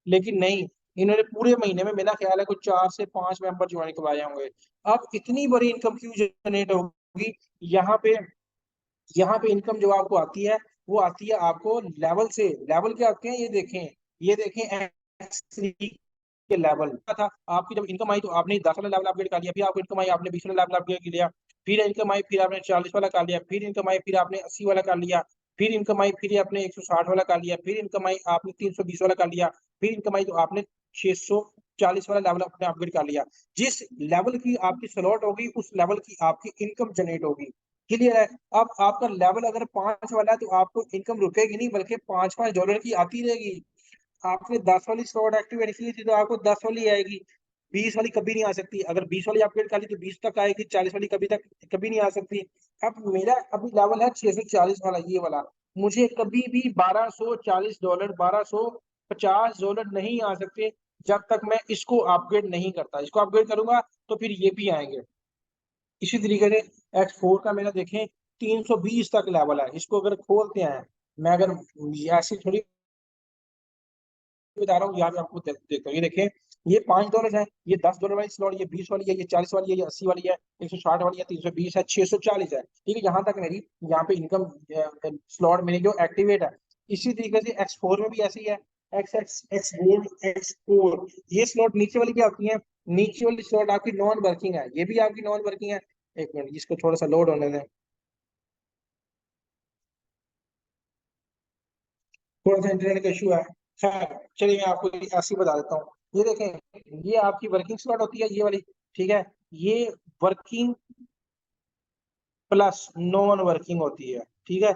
लेकिन नहीं, इन्होंने पूरे महीने में मेरा ख्याल है कुछ 4 से 5 मेंबर ज्वाइन करवाए होंगे। अब इतनी बड़ी इनकम क्यों जनरेट होगी? यहाँ पे यहाँ पे इनकम जो आपको आती है वो आती है आपको लेवल से। लेवल क्या आते हैं ये देखें X3 के लेवल क्या था। आपकी जब इनकम आई तो आपने 10 वाला लेवल अपग्रेड कर लिया, फिर आपको इनकम आई आपने 20 वाला लेवल अपग्रेड कर लिया, फिर इनकम आई फिर आपने 40 वाला कर लिया, फिर इनकम आई फिर आपने 80 वाला कर लिया, फिर इनकम आई फिर आपने 160 वाला कर लिया, फिर इनकम आई आपने 320 वाला कर लिया, फिर इनकम आई तो आपने 640 वाला लेवल अपने अपग्रेड कर लिया। जिस लेवल की आपकी स्लॉट होगी उस लेवल की आपकी इनकम जनरेट होगी। क्लियर है? अब आपका लेवल अगर 5 वाला है तो आपको इनकम रुकेगी नहीं, बल्कि $5-5 की आती रहेगी। आपने 10 वाली स्लॉट एक्टिवेट की थी तो आपको 10 वाली आएगी, 20 वाली कभी नहीं आ सकती। अगर 20 वाली अपग्रेड कर ली तो 20 तक आएगी, 40 वाली कभी नहीं आ सकती। अब मेरा अभी लेवल है 640 वाला, ये वाला। मुझे कभी भी $1240 $1250 नहीं आ सकते जब तक मैं इसको अपग्रेड नहीं करता। इसको अपग्रेड करूंगा तो फिर ये भी आएंगे। इसी तरीके से X4 का मेरा देखें 320 तक लेवल है। इसको अगर खोलते हैं, मैं अगर ऐसी थोड़ी बता रहा हूँ, यहाँ पे आपको देखता हूँ। ये देखें, ये $5 है, ये $10 वाली स्लॉट, ये 20 वाली है, ये 40 वाली है, ये 80 वाली है, 160 वाली है, 320 है, 640 है। ठीक है, यहाँ तक मेरी यहाँ पे इनकम स्लॉट मेरी जो एक्टिवेट है। इसी तरीके से X4 में भी ऐसे ही है। X4 ये स्लॉट नीचे वाली क्या होती है? नीचे वाली स्लॉट आपकी नॉन वर्किंग है, ये भी आपकी नॉन वर्किंग है। एक मिनट, इसको थोड़ा सा लोड होने दें, थोड़ा सा इंटरनेट का इशू है। खैर चलिए मैं आपको ऐसे ही बता देता हूँ। ये देखें, ये आपकी वर्किंग स्लॉट होती है, ये वाली। ठीक है, ये वर्किंग प्लस नॉन वर्किंग होती है। ठीक है,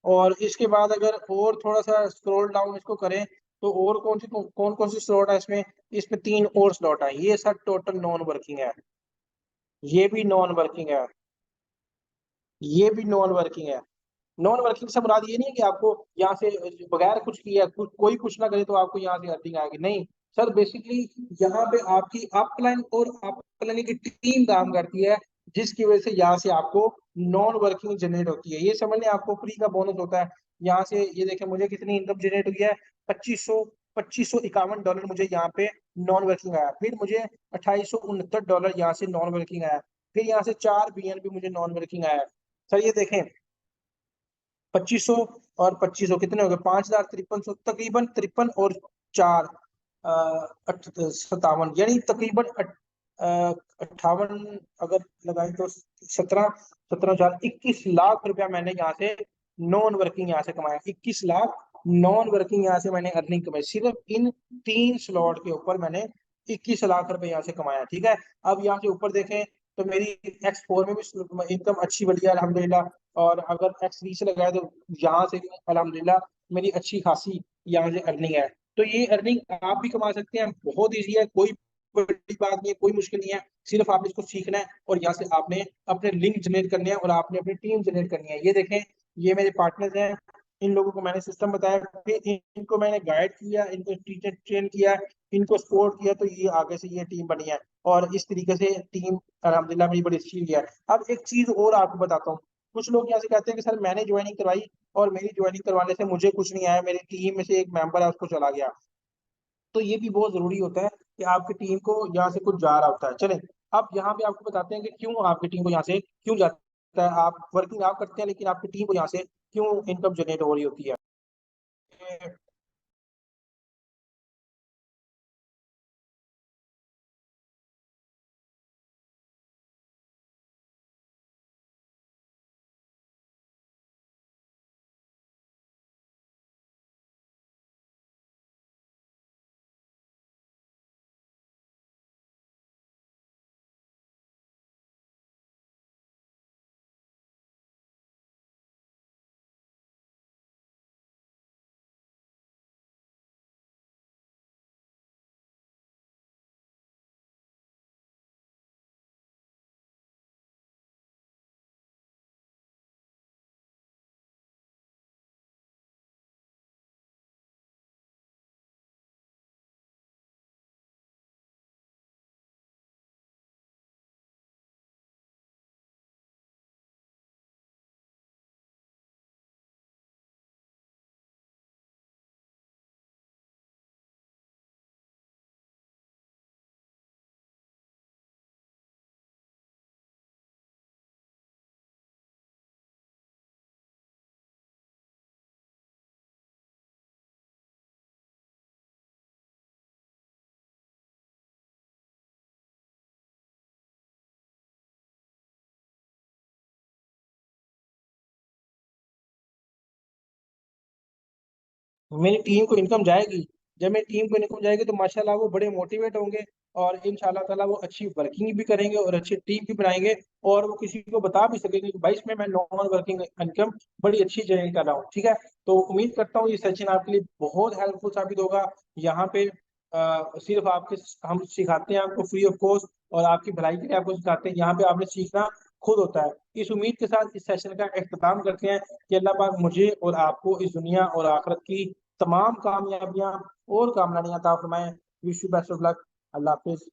और इसके बाद अगर और थोड़ा सा स्क्रॉल डाउन इसको करें तो और कौन कौन सी स्लॉट है इसमें? इसमें 3 और स्लॉट है, ये सब टोटल नॉन वर्किंग है। ये भी नॉन वर्किंग है, ये भी नॉन वर्किंग है। नॉन वर्किंग से मुराद ये नहीं है कि आपको यहाँ से बगैर कुछ किया कोई कुछ ना करे तो आपको यहाँ से अर्निंग आएगी, नहीं सर। बेसिकली यहाँ पे आपकी अपलाइन और अपलाइन की टीम काम करती है, जिसकी वजह से यहाँ से आपको नॉन वर्किंग जनरेट होती है। ये समझ लें आपको फ्री का बोनस होता है यहाँ से। ये देखें, मुझे कितनी इनकम जनरेट हुई है? $2551 मुझे यहाँ पे नॉन वर्किंग आया। फिर मुझे $2869 यहाँ से नॉन वर्किंग आया। फिर यहाँ से 4 BNB मुझे नॉन वर्किंग आया। सर ये देखें, 2500 और 2500 कितने हो गए? 5053, तकरीबन 53 और 4 57, यानी तकरीबन 58 अगर लगाए तो 17 17 4 21 लाख रुपया मैंने यहाँ से नॉन वर्किंग यहाँ से कमाया। 21 लाख नॉन वर्किंग यहाँ से मैंने अर्निंग कमाई, सिर्फ इन 3 स्लॉट के ऊपर मैंने 21 लाख रुपए यहाँ से कमाया। ठीक है, अब यहाँ से ऊपर देखें तो मेरी X4 में भी इनकम अच्छी बढ़ी है अल्हम्दुलिल्लाह। और अगर X3 से लगाए तो यहाँ से भी अल्हम्दुलिल्लाह मेरी अच्छी खासी यहाँ से अर्निंग है। तो ये अर्निंग आप भी कमा सकते हैं, बहुत ईजी है, कोई बड़ी बात नहीं है, कोई मुश्किल नहीं है। सिर्फ आपने इसको सीखना है और यहाँ से आपने अपने लिंक जनरेट करने हैं और आपने अपनी टीम जनरेट करनी है। ये देखें, ये मेरे पार्टनर्स हैं, इन लोगों को मैंने सिस्टम बताया, फिर इनको मैंने गाइड किया, इनको टीचर ट्रेन किया, इनको सपोर्ट किया, तो ये आगे से ये टीम बनी है। और इस तरीके से टीम अल्हम्दुलिल्लाह मेरी बड़ी अच्छी है। अब एक चीज और आपको बताता हूँ। कुछ लोग यहाँ से कहते हैं कि सर मैंने ज्वाइनिंग करवाई और मेरी ज्वाइनिंग करवाने से मुझे कुछ नहीं आया, मेरी टीम में से एक मेंबर है उसको चला गया। तो ये भी बहुत जरूरी होता है कि आपकी टीम को यहाँ से कुछ जा रहा होता है। चलें, अब यहाँ पे आपको बताते हैं कि क्यों आपकी टीम को यहाँ से क्यों जाता है। आप वर्किंग आप करते हैं लेकिन आपकी टीम को यहाँ से क्यों इनकम जनरेट हो रही होती है। मेरी टीम को इनकम जाएगी, जब मेरी टीम को इनकम जाएगी तो माशाल्लाह वो बड़े मोटिवेट होंगे और इंशाल्लाह ताला वो अच्छी वर्किंग भी करेंगे और अच्छी टीम भी बनाएंगे और वो किसी को बता भी सकेंगे कि भाई इसमें मैं नॉन वर्किंग इनकम बड़ी अच्छी जनरेट कर रहा हूँ। ठीक है, तो उम्मीद करता हूँ ये सेशन आपके लिए बहुत हेल्पफुल साबित होगा। यहाँ पे सिर्फ आपके हम सिखाते हैं आपको फ्री ऑफ कॉस्ट और आपकी भलाई के लिए आपको सिखाते हैं, यहाँ पे आपने सीखना खुद होता है। इस उम्मीद के साथ इस सेशन का इख्तिताम करते हैं कि अल्लाह पाक मुझे और आपको इस दुनिया और आखिरत की तमाम कामयाबियां और कामयाबियां अता फरमाएं। Wish you best of luck. अल्लाह हाफिज।